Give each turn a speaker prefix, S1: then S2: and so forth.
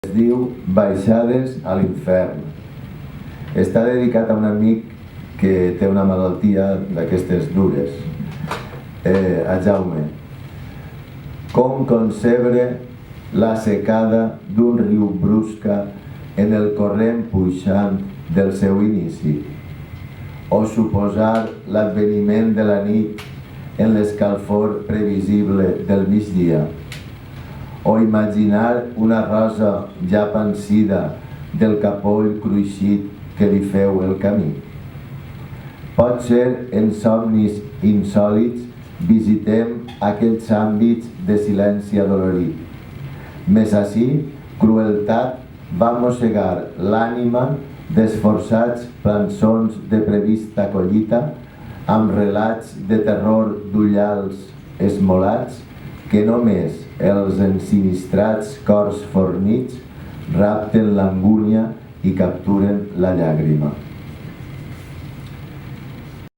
S1: Es diu Baixades a l'infern. Està dedicat a un amic que té una malaltia d'aquestes dures, a Jaume. Com concebre la secada d'un riu brusca en el corrent puixant del seu inici? O suposar l'adveniment de la nit en l'escalfor previsible del migdia? O imaginar una rosa ja pansida del capoll cruixit que li feu el camí? Potser en somnis insòlits visitem aquells àmbits de silenci adolorit. Mes ací, crueltat va mossegar l'ànima d'esforçats plançons de prevista collita amb relats de terror d'ullals esmolats que només els ensinistrats cors fornits rapten l'angúnia i capturen la llàgrima.